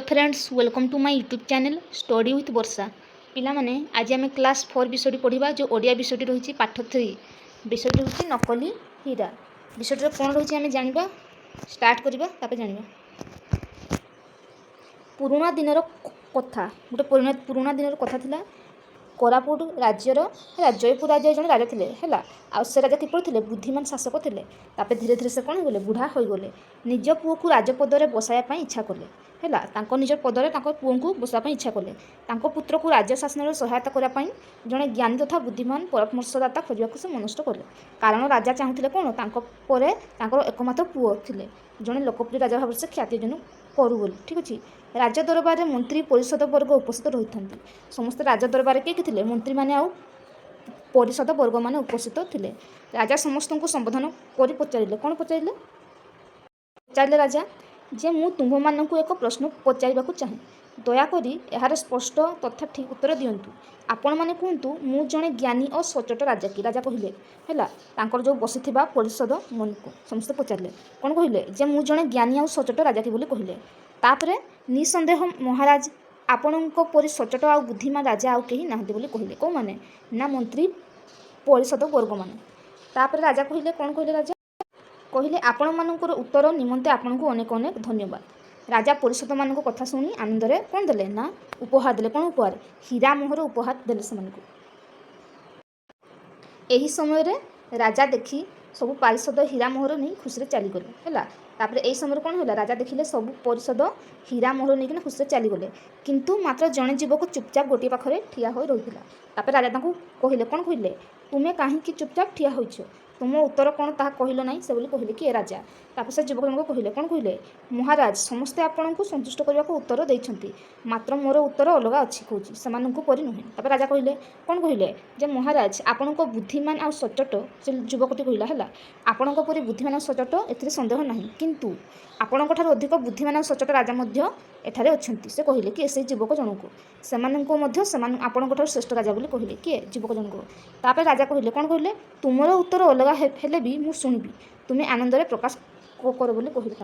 Friends welcome to my YouTube channel study with Varsha पिला माने आज आम क्लास 4 विषय पढ़ा जो ओडिया विषय रही पाठ 3 विषय रही नकली हीरा विषय कौन रही आम जाना स्टार्ट करवा जाना पुराणा दिनर कथा गोटे पुराणा दिनर कथा थिला कोरापुट राज्यर जयपुर राज्य जन राजा थे है आ से राजा किपर थे बुद्धिमान शासक थे धीरे धीरे से कौन गले बुढ़ा हो गले निज पुओ को राजपदरे बसाया इच्छा कले है निज पदरे पुओ को बसापी इच्छा कले पुत्र को राज्य शासन सहायता करने जड़े ज्ञानी तथा बुद्धिमान परामर्शदाता खोजा से मनस्थ कले कारण राजा चाहूले कौन एकमात्र पुओ थे जड़े लोकप्रिय राजा भाव से ख्याति अर्जन करू बोली ठीक अच्छे राज दरबार में मंत्री परिषद वर्ग उपस्थित रही था समस्त राज दरबार किए थे मंत्री मैंने आउ परिषद वर्ग मैंने उपस्थित थे राजा समस्त को संबोधन कर पचारे कौन पचारे राजा जे मु तुम्भ मानक एक प्रश्न पचार चाहे दयाकोरी यार स्पष्ट तथा ठीक उत्तर दिंतु आपण मैंने कहतु मु जड़े ज्ञानी और सचोट राजा कि राजा कहले है जो बसी परिषद मन को समस्ते पचारे कौन कहले जे मु जड़े ज्ञानी और सचोट राजा कि कहले तापरे निसंदेह महाराज आपणों परी सचोट आ बुद्धिमान राजा आउ कहीं ना कहले कौ मैंने ना मंत्री परिषद वर्ग मैंने तापर राजा कहले कौन कहले राजा कहले आपण मानकर उत्तर निमंते आपण को अनेक अनेक धन्यवाद राजा परिषद मान कथा शुणी आनंदरे कौन देले ना उपहार देले कौन उपहार हीरा मोहर उपहार देले से यही समय रे राजा देखी सब पारिषद हीरा मोहर नहीं खुशी चलीगले है तापर यही समय कौन है राजा देखिले सब परिषद हीरा मोहर नहीं खुशी चलीगले किंतु मात्र जड़े जीव को चुपचाप गोटे पाखे ठिया हो रही तापर राजा कहले कौन कहले तुम्हें कहीं चुपचाप ठिया हो तुम उत्तर कौन ता कहल ना से कहले कि राजा तापर से युवक जन कहले कौन कहले महाराज समस्ते आपण को संतुष्ट करने को उत्तर देते मात्र मोर उत्तर अलग अच्छी कौच से परी नुहे तापर राजा कहले कौन कहले जे महाराज आपण को बुद्धिमान आ सचोट से युवकटी कहला है आपण परी बुद्धिमान और सचोट ए सन्देह ना किंतु आपण अधिक बुद्धिमान और सचोट राजा एठारे अच्छी से कहले कि से युवक जन को आपण श्रेष्ठ राजा बोली कहले किए युवक जन को तापर राजा कहले कौन कहले तुमर उत्तर अलग हेले भी मु शुणबी तुम्हें आनंद प्रकाश कर बोली कहले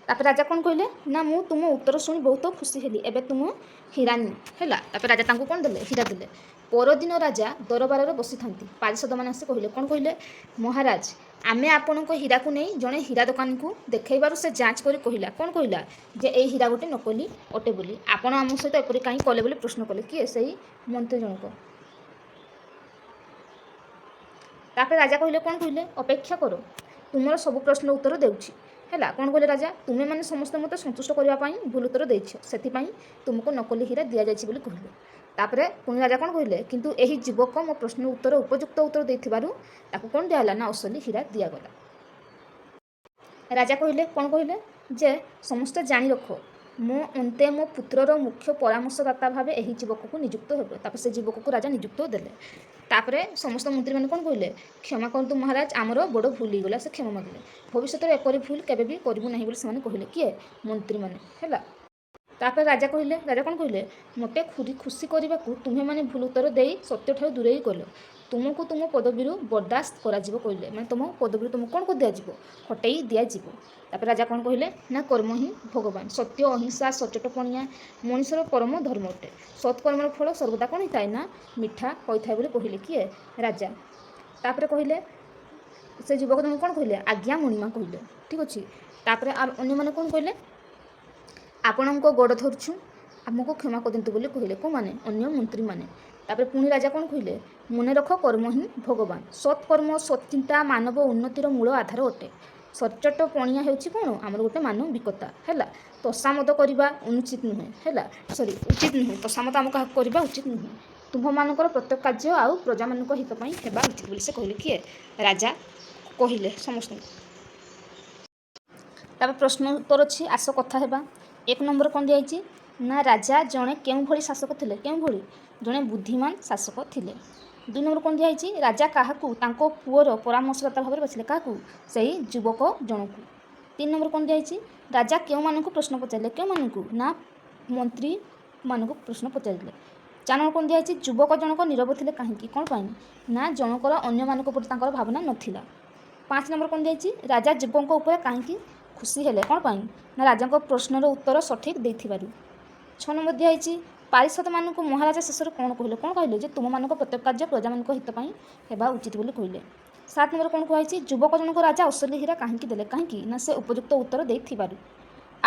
तापर राजा कौन कहले ना मु तुम उत्तर शुणी बहुत खुशी हेली एबे तुम हीरा नि हैला तापर राजा कौन देले हीरा देले परदिन राजा दरबार बसी था पारिषद मैंने आसे कहले कौन कहले महाराज आमे आपण को हीरा को नहीं जड़े हीरा दुकान को देखबार से जांच कर कहला कौन कहला जे ए हीरा गोटे नकली अटे बोली आपण आम सहित एपरी कहीं कले बोली प्रश्न कले किए सही मंत्री जनक तापर राजा कहले कौन कहले अपेक्षा करो तुमर सब प्रश्न उत्तर देउछि हैला कौन कहले राजा तुम्हें मैंने समस्त मत संतुष्ट करने भूल उत्तर देछ से तुमको नकली हीरा दि जाइए बोली कहले तापर पुणी राजा कौन कहले किंतु यही युवक मो प्रश्न उत्तर उपयुक्त उत्तर देथिबारु ताकू कौन दियाला ना असली हीरा दियागला राजा कहले कौन कहले जे समस्त जानी रख मो अंते मो पुत्रर मुख्य परामर्शदाता भाव यही युवक को नियुक्त हो तापर से युवक को राजा नियुक्त देले तापरे समस्त मंत्री मैंने कौन कहले क्षमा करतु महाराज आमर बड़ भूल होगला से क्षमा मागिले भविष्य में एपरी भूल केबे भी करिबु नहीं बोली से कहले किए मंत्री मैंने है तापर राजा कौन कहले मते खुशी करने को तुम्हें मैंने भूल उत्तर दे सत्य ठार दूरे गल तुमको तुम पदवी बर्दास्त करा कहले मैंने तुम पदवी तुमको कौन को दिज्व हटई दिज्व तापर राजा कौन कहले ना कर्म ही भगवान सत्य अहिंसा सचोटपणिया मनुष्यर परम धर्म अटे सत्कर्मर फल सर्वदा कौन होता है ना मिठा होता है कहले किए राजा तापर कहले से युवक जन कौन कहले आज्ञा मणिमा कहले ठीक अच्छे तापर अन्य मैंने कौन कहले आपण को गोड़ धरछु आमको क्षमा कर दिंतु बोली कहले को माने अन्य मंत्री माने तापर पुणी राजा कौन कहले मने रख कर्म ही भगवान सत्कर्म सच्चिंता मानव उन्नतिर मूल आधार अटे सचोट पणिया होछि कौन आमर गोटे मानविकता है तोषामद करवा अनुचित नुहे है सॉरी उचित नुहे तोषामद आम क्या करवा उचित नुहे तुम्भ मानकर प्रत्येक कार्य आउ प्रजा मान हित हेबा उचित बोली से कहले किए राजा कहले समस्त तापर प्रश्न उत्तर अच्छी आस कथा हेबा एक नंबर कौन दिखाई ना राजा जड़े केउं भली शासक थिले केउं भली जड़े बुद्धिमान शासक थिले दुई नंबर कौन दिखाई राजा काहाकू तांको पुअर परामर्शदाता भाव बाछिले काहाकू सही युवक जन को तीन नंबर कौन दिखाई राजा केउं मानकु प्रश्न पचारे केउं मानकु ना मंत्री मानकु प्रश्न पचारे चार नंबर कौन दिखाई युवक जनक नीरव थिले कहीं कौन पाई ना जनकर अन्य मानक प्रति तांकर भावना नथिला पाँच नंबर कौन दिखाई राजा युवकों उपर कहीं ଖୁସି ହେଲେ କ'ଣ ପାଇଁ ନା ରାଜାଙ୍କ ପ୍ରଶ୍ନର ଉତ୍ତର ସଠିକ୍ ଦେଇଥିବାରୁ। 6 ନମ୍ବର ଦିଆହେଇଛି ପାରିଷଦମାନଙ୍କୁ ମହାରାଜା ଶେଷରେ କ'ଣ କହିଲେ ଯେ ତୁମମାନଙ୍କ ପ୍ରତ୍ୟେକ କାର୍ଯ୍ୟ ପ୍ରଜାମାନଙ୍କ ହିତ ପାଇଁ ହେବା ଉଚିତ ବୋଲି କହିଲେ। 7 ନମ୍ବର କ'ଣ କୁହାଯାଇଛି ଯୁବକ ଜଣକ ରାଜା ଅସଲି ହୀରା କାହିଁକି ଦେଲେ କାହିଁକି ନା ସେ ଉପଯୁକ୍ତ ଉତ୍ତର ଦେଇଥିବାରୁ।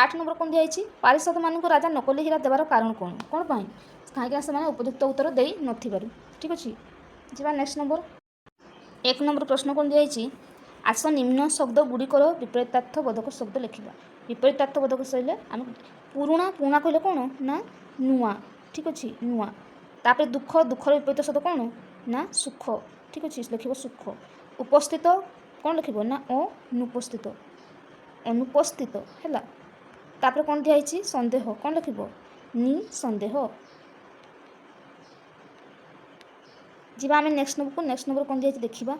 8 ନମ୍ବର କ'ଣ ଦିଆହେଇଛି ପାରିଷଦମାନଙ୍କୁ ରାଜା ନକଲି ହୀରା ଦେବାର କାରଣ କ'ଣ ପାଇଁ କାହିଁକି ନା ସେମାନେ ଉପଯୁକ୍ତ ଉତ୍ତର ଦେଇ ନଥିବାରୁ। ଠିକ୍ ଅଛି, ଯିବା ନେକ୍ସଟ ନମ୍ବର। 1 ନମ୍ବର ପ୍ରଶ୍ନ କ'ଣ ଦିଆହେଇଛି ଆସ ନିମ୍ନ ଶବ୍ଦ ଗୁଡ଼ିକର ବିପରୀତାର୍ଥ ବୋଧକ ଶବ୍ଦ ଲେଖିବା। ବିପରୀତାର୍ଥ ବୋଧକ କହିଲେ ଆମେ ପୁରୁଣା କହିଲେ କ'ଣ ନା ନୂଆ। ଠିକ୍ ଅଛି, ନୂଆ। ତାପରେ ଦୁଃଖର ବିପରୀତ ଶବ୍ଦ କ'ଣ ନା ସୁଖ। ଠିକ୍ ଅଛି, ଲେଖିବ ସୁଖ। ଉପସ୍ଥିତ କ'ଣ ଲେଖିବ ନା ଅନୁପସ୍ଥିତ ହେଲା। ତାପରେ କ'ଣ ଦିଆହେଇଛି ସନ୍ଦେହ କ'ଣ ଲେଖିବ ନିଃସନ୍ଦେହ। ଯିବା ଆମେ ନେକ୍ସଟ ନମ୍ବର କ'ଣ ଦିଆହେଇଛି ଦେଖିବା।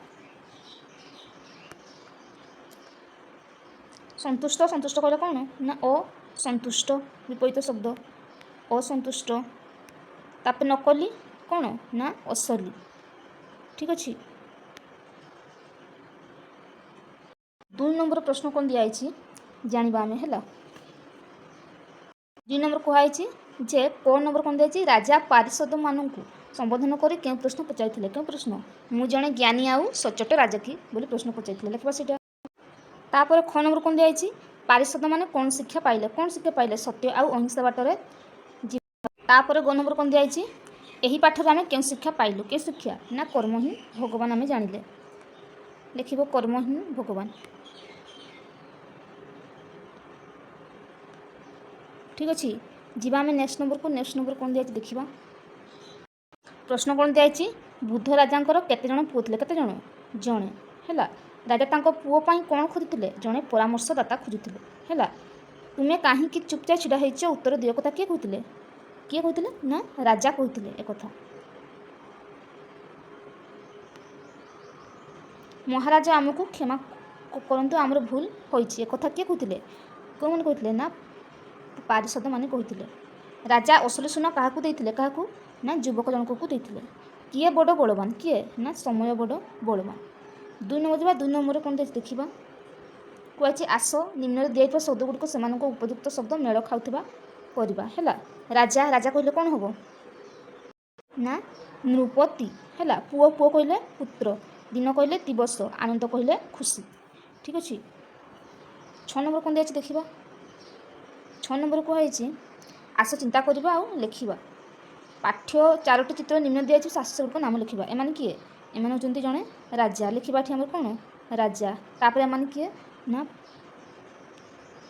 ସନ୍ତୁଷ୍ଟ କହିଲେ କ'ଣ ନା ଅସନ୍ତୁଷ୍ଟ ବିପରୀତ ଶବ୍ଦ ଅସନ୍ତୁଷ୍ଟ। ତାପରେ ନକଲି କ'ଣ ନା ଅସଲି। ଠିକ୍ ଅଛି, 2 ନମ୍ବର ପ୍ରଶ୍ନ କ'ଣ ଦିଆହେଇଛି ଜାଣିବା ଆମେ ହେଲା। 2 ନମ୍ବର କୁହାଯାଇଛି ଯେ କୋ ନମ୍ବର କ'ଣ ଦିଆହେଇଛି ରାଜା ପାରିଷଦମାନଙ୍କୁ ସମ୍ବୋଧନ କରି କେଉଁ ପ୍ରଶ୍ନ ପଚାରିଥିଲେ କେଉଁ ପ୍ରଶ୍ନ ମୁଁ ଜଣେ ଜ୍ଞାନୀ ଆଉ ସଚ୍ଚୋଟ ରାଜା କି ବୋଲି ପ୍ରଶ୍ନ ପଚାରିଥିଲେ ଲେଖିବା ସେଇଟା। ତାପରେ ଖ ନମ୍ବର କ'ଣ ଦିଆହେଇଛି ପାରିଷଦମାନେ କ'ଣ ଶିକ୍ଷା ପାଇଲେ ସତ୍ୟ ଆଉ ଅହିଂସା ବାଟରେ ଯିବା। ତାପରେ ଗ ନମ୍ବର କ'ଣ ଦିଆହେଇଛି ଏହି ପାଠରେ ଆମେ କେଉଁ ଶିକ୍ଷା ପାଇଲୁ କେଉଁ ଶିକ୍ଷା ନା କର୍ମ ହିଁ ଭଗବାନ ଆମେ ଜାଣିଲେ ଲେଖିବ କର୍ମ ହିଁ ଭଗବାନ। ଠିକ୍ ଅଛି, ଯିବା ଆମେ ନେକ୍ସଟ ନମ୍ବର କ'ଣ ଦିଆହେଇଛି ଦେଖିବା। ପ୍ରଶ୍ନ କ'ଣ ଦିଆହେଇଛି ବୁଦ୍ଧ ରାଜାଙ୍କର କେତେ ଜଣ ପୁଅ ଥିଲେ କେତେ ଜଣ ଜଣେ ହେଲା। ରାଜା ତାଙ୍କ ପୁଅ ପାଇଁ କ'ଣ ଖୋଜୁଥିଲେ ଜଣେ ପରାମର୍ଶଦାତା ଖୋଜୁଥିଲେ ହେଲା। ତୁମେ କାହିଁକି ଚୁପଚାପ ଛିଡ଼ା ହେଇଛ ଉତ୍ତର ଦିଅ କଥା କିଏ କହୁଥିଲେ ନା ରାଜା କହୁଥିଲେ ଏକଥା। ମହାରାଜା ଆମକୁ କ୍ଷମା କରନ୍ତୁ ଆମର ଭୁଲ ହୋଇଛି ଏକଥା କିଏ କହୁଥିଲେ କେଉଁମାନେ କହୁଥିଲେ ନା ପାରିଷଦମାନେ କହୁଥିଲେ। ରାଜା ଅସଲି ସୁନା କାହାକୁ ଦେଇଥିଲେ କାହାକୁ ନା ଯୁବକ ଜଣକକୁ ଦେଇଥିଲେ। କିଏ ବଡ଼ ବଳବାନ କିଏ ନା ସମୟ ବଡ଼ ବଳବାନ। 2 ନମ୍ବର ଯିବା। 2 ନମ୍ବରରେ କ'ଣ ଦେଇଛି ଦେଖିବା। କୁହାଯାଇଛି ଆସ ନିମ୍ନରେ ଦିଆଯାଇଥିବା ଶବ୍ଦଗୁଡ଼ିକ ସେମାନଙ୍କ ଉପଯୁକ୍ତ ଶବ୍ଦ ମେଳ ଖାଉଥିବା କରିବା ହେଲା। ରାଜା କହିଲେ କ'ଣ ହେବ ନା ନୃପତି ହେଲା। ପୁଅ କହିଲେ ପୁତ୍ର। ଦିନ କହିଲେ ଦିବସ। ଆନନ୍ଦ କହିଲେ ଖୁସି। ଠିକ୍ ଅଛି, 6 ନମ୍ବର କ'ଣ ଦିଆଯାଇଛି ଦେଖିବା। 6 ନମ୍ବର କୁହାଯାଇଛି ଆସ ଚିନ୍ତା କରିବା ଆଉ ଲେଖିବା। ପାଠ୍ୟ 4ଟି ଚିତ୍ର ନିମ୍ନ ଦିଆଯାଇଛି ଶାସକଙ୍କ ନାମ ଲେଖିବା। ଏମାନେ କିଏ ଏମାନେ ହେଉଛନ୍ତି ଜଣେ ରାଜା ଲେଖିବା ଏଠି ଆମର କ'ଣ ରାଜା। ତାପରେ ଏମାନେ କିଏ ନା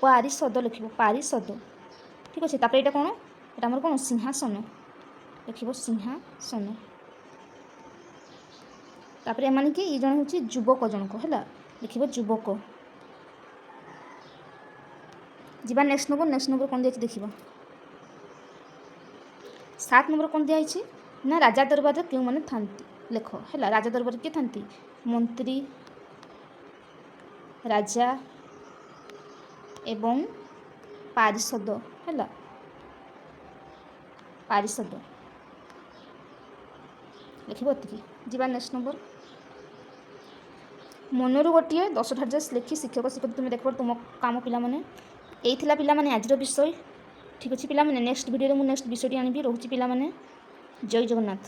ପାରିଷଦ ଲେଖିବ ପାରିଷଦ। ଠିକ୍ ଅଛି, ତାପରେ ଏଇଟା କ'ଣ ଏଇଟା ଆମର କ'ଣ ସିଂହାସନ ଲେଖିବ ସିଂହାସନ। ତାପରେ ଏମାନେ କି ଏ ଜଣେ ହେଉଛି ଯୁବକ ଜଣକ ହେଲା ଲେଖିବ ଯୁବକ। ଯିବା ନେକ୍ସଟ ନମ୍ବର କ'ଣ ଦିଆଯାଇଛି ଦେଖିବା। 7 ନମ୍ବର କ'ଣ ଦିଆହେଇଛି ନା ରାଜା ଦରବାରରେ କେଉଁମାନେ ଥାନ୍ତି ଲେଖ ହେଲା। ରାଜା ଦରବାରରେ କିଏ ଥାନ୍ତି ମନ୍ତ୍ରୀ ରାଜା ଏବଂ ପାରିଷଦ ହେଲା ପାରିଷଦ ଲେଖିବ ଏତିକି। ଯିବା ନେକ୍ସଟ ନମ୍ବର। ମନରୁ ଗୋଟିଏ 10ଟା ଆଡ୍ରେସ୍ ଲେଖି ଶିକ୍ଷକ ଶିକ୍ଷୟିତ୍ରୀ ତୁମେ ଦେଖିବ ତୁମ କାମ ପିଲାମାନେ। ଏଇ ଥିଲା ପିଲାମାନେ ଆଜିର ବିଷୟ। ଠିକ୍ ଅଛି ପିଲାମାନେ ନେକ୍ସଟ ଭିଡ଼ିଓରେ ମୁଁ ନେକ୍ସଟ ବିଷୟଟି ଆଣିବି। ରହୁଛି ପିଲାମାନେ, ଜୟ ଜଗନ୍ନାଥ।